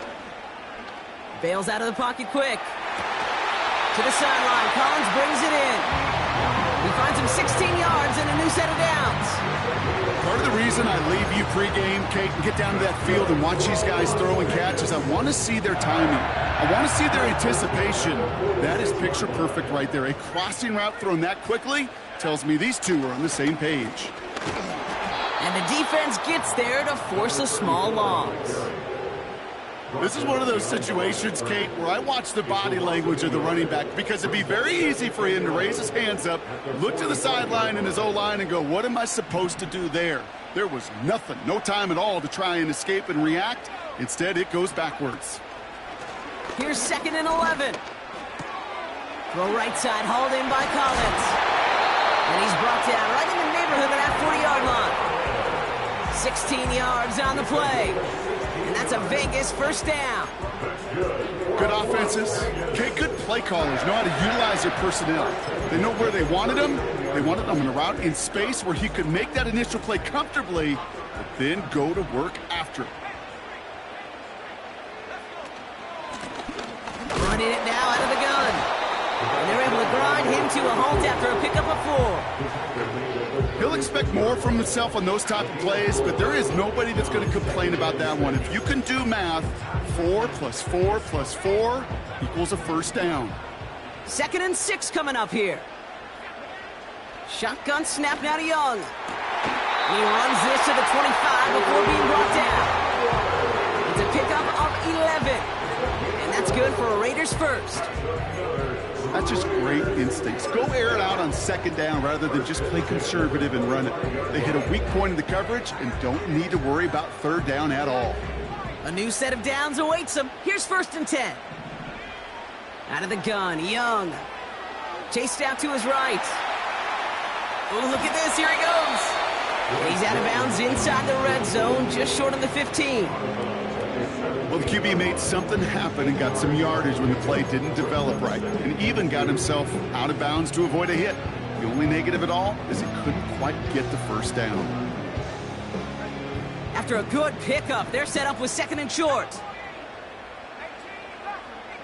Bails out of the pocket quick. To the sideline. Collins brings it in. He finds him 16 yards and a new set of downs. Part of the reason I leave you pregame, Kate, and get down to that field and watch these guys throw and catch is I want to see their timing. I want to see their anticipation. That is picture perfect right there. A crossing route thrown that quickly tells me these two are on the same page. And the defense gets there to force a small loss. This is one of those situations, Kate, where I watch the body language of the running back, because it'd be very easy for him to raise his hands up, look to the sideline in his O-line and go, what am I supposed to do there? There was nothing, no time at all to try and escape and react. Instead, it goes backwards. Here's 2nd and 11. Throw right side, hauled in by Collins. And he's brought down right in the neighborhood of that 40-yard line. 16 yards on the play. And that's a Vegas 1st down. Good offenses. Okay, good play callers know how to utilize their personnel. They know where they wanted them. They wanted them in a route in space where he could make that initial play comfortably, but then go to work after it. Running it now out of the gun. And they're able to grind him to a halt after a pickup of 4. He'll expect more from himself on those type of plays, but there is nobody that's going to complain about that one. If you can do math, 4 plus 4 plus 4 equals a 1st down. 2nd and 6 coming up here. Shotgun snap now to Young. He runs this to the 25 before being brought down. It's a pickup of 11. And that's good for a Raiders 1st. That's just great instincts. Go air it out on 2nd down rather than just play conservative and run it. They hit a weak point in the coverage and don't need to worry about 3rd down at all. A new set of downs awaits them. Here's 1st and 10. Out of the gun, Young. Chased out to his right. Oh, look at this. Here he goes. He's out of bounds inside the red zone, just short of the 15. Well, the QB made something happen and got some yardage when the play didn't develop right, and even got himself out of bounds to avoid a hit. The only negative at all is he couldn't quite get the 1st down. After a good pickup, they're set up with 2nd and short.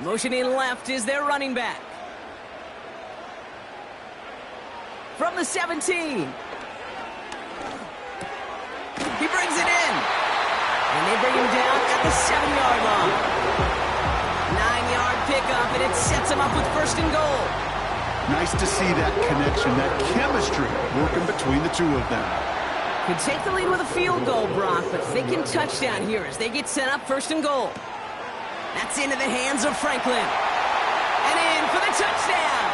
Motioning left is their running back. From the 17. He brings it in. And they bring him down at the 7-yard line. 9-yard pickup, and it sets him up with 1st and goal. Nice to see that connection, that chemistry working between the two of them. Could take the lead with a field goal, Brock, but thinking touchdown here as they get set up 1st and goal. That's into the hands of Franklin. And in for the touchdown.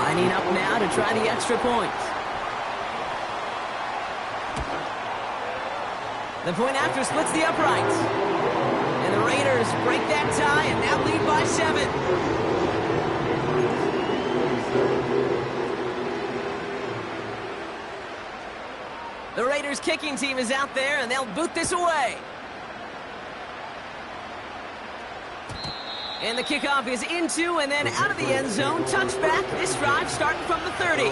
Lining up now to try the extra point. The point after splits the uprights. And the Raiders break that tie and now lead by 7. The Raiders kicking team is out there and they'll boot this away. And the kickoff is into and then out of the end zone. Touchback. This drive starting from the 30.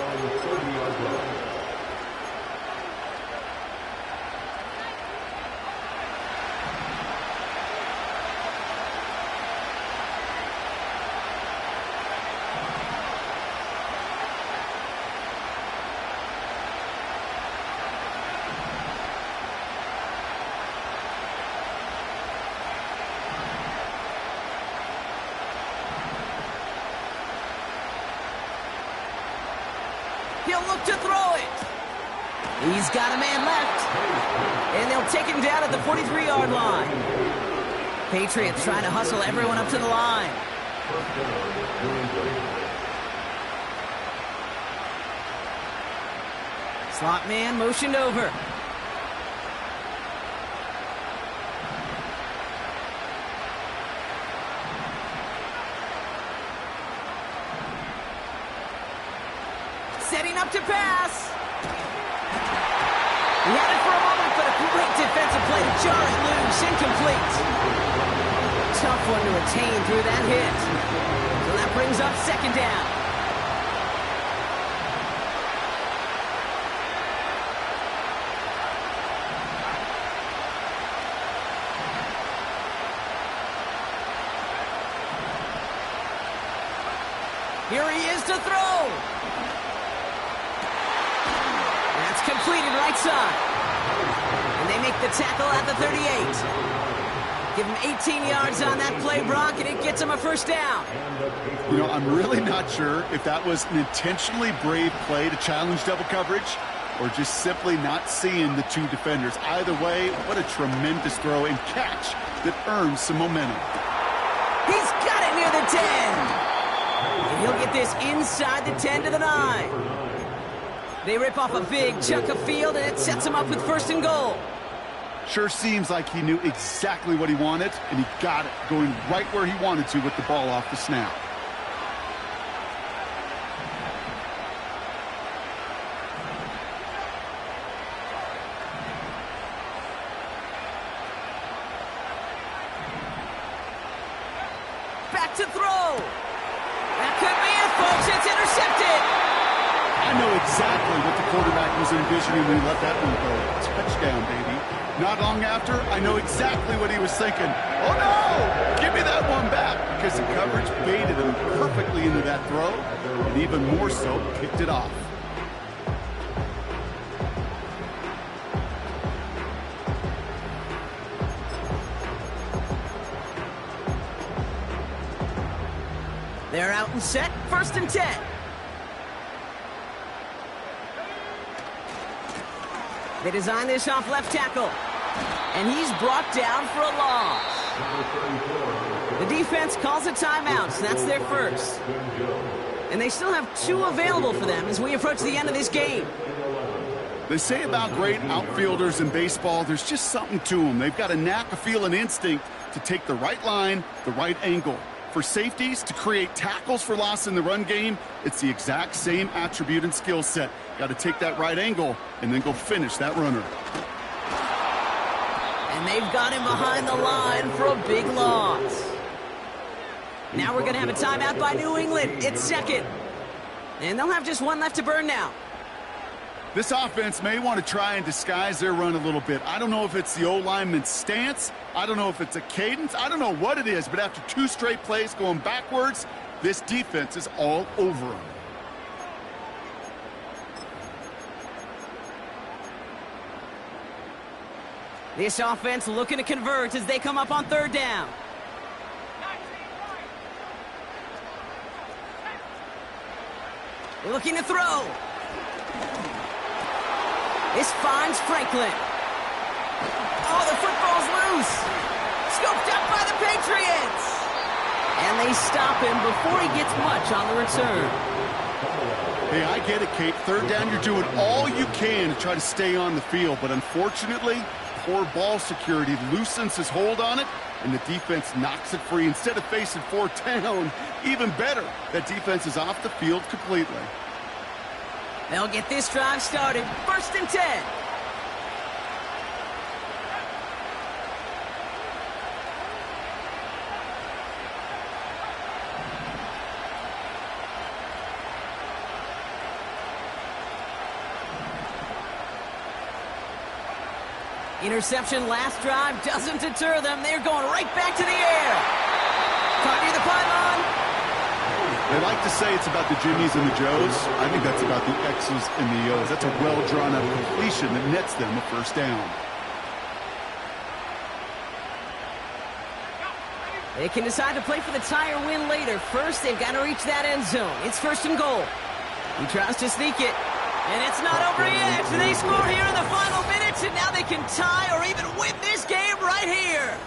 He'll look to throw it. He's got a man left. And they'll take him down at the 43-yard line. Patriots trying to hustle everyone up to the line. Slot man motioned over. Setting up to pass. He had it for a moment, but a great defensive play to jar it loose. Incomplete. Tough one to retain through that hit. So that brings up second down. Here he is to throw. That's completed right side. And they make the tackle at the 38. Give him 18 yards on that play, Brock, and it gets him a first down. You know, I'm really not sure if that was an intentionally brave play to challenge double coverage or just simply not seeing the two defenders. Either way, what a tremendous throw and catch that earns some momentum. He's got it near the 10. And he'll get this inside the 10 to the 9. They rip off a big chunk of field, and it sets him up with first and goal. Sure seems like he knew exactly what he wanted, and he got it, going right where he wanted to with the ball off the snap. Back to throw. That could be it, folks. It's intercepted. I know exactly what the quarterback was envisioning when he let that one go. Touchdown, baby. Not long after, I know exactly what he was thinking. Oh, no! Give me that one back, because the coverage baited him perfectly into that throw, and even more so, kicked it off. They're out and set. First and 10. They design this off left tackle. And he's brought down for a loss. The defense calls a timeout, so that's their first. And they still have 2 available for them as we approach the end of this game. They say about great outfielders in baseball, there's just something to them. They've got a knack, a feel, and instinct to take the right line, the right angle. For safeties, to create tackles for loss in the run game, it's the exact same attribute and skill set. Got to take that right angle and then go finish that runner. And they've got him behind the line for a big loss. Now we're going to have a timeout by New England. It's second. And they'll have just one left to burn now. This offense may want to try and disguise their run a little bit. I don't know if it's the O-lineman's stance. I don't know if it's a cadence. I don't know what it is, but after 2 straight plays going backwards, this defense is all over them. This offense looking to convert as they come up on third down. Looking to throw. This finds Franklin. Oh, the football's loose. Scooped up by the Patriots. And they stop him before he gets much on the return. Hey, I get it, Kate. Third down, you're doing all you can to try to stay on the field. But unfortunately, poor ball security loosens his hold on it, and the defense knocks it free. Instead of facing 4th down, even better, that defense is off the field completely. They'll get this drive started. First and 10. Interception last drive doesn't deter them. They're going right back to the air. Caught near the pylon. They like to say it's about the Jimmies and the Joes. I think that's about the X's and the O's. That's a well-drawn-out completion that nets them a first down. They can decide to play for the tie or win later. First, they've got to reach that end zone. It's first and goal. He tries to sneak it. And it's not over yet. They score here in the final minutes, and now they can tie or even win this game right here.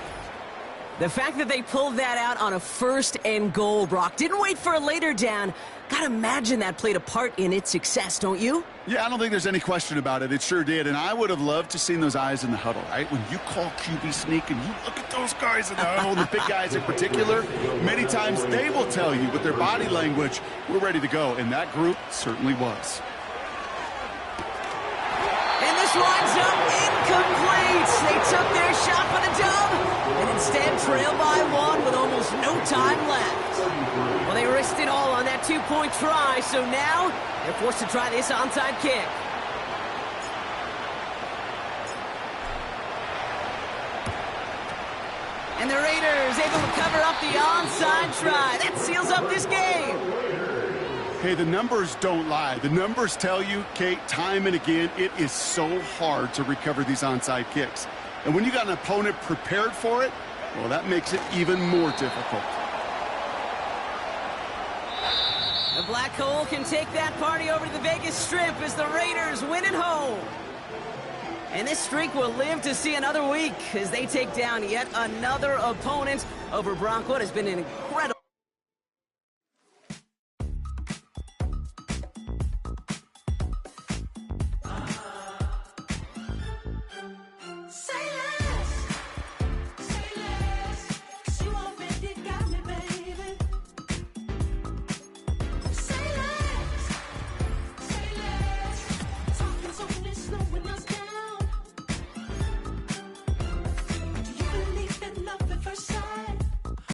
The fact that they pulled that out on a 1st and goal, Brock, didn't wait for a later down. Gotta imagine that played a part in its success, don't you? Yeah, I don't think there's any question about it. It sure did, and I would have loved to seen those eyes in the huddle, right? When you call QB sneak and you look at those guys in the huddle, and the big guys in particular, many times they will tell you with their body language, we're ready to go, and that group certainly was. And this winds up incomplete. They took their shot for the dub, and instead trailed by 1 with almost no time left. Well, they risked it all on that 2-point try, so now they're forced to try this onside kick. And the Raiders able to cover up the onside try. That seals up this game. Hey, the numbers don't lie. The numbers tell you, Kate, time and again, it is so hard to recover these onside kicks. And when you got an opponent prepared for it, well, that makes it even more difficult. The Black Hole can take that party over to the Vegas Strip as the Raiders win at home. And this streak will live to see another week as they take down yet another opponent over Brock. What has been an incredible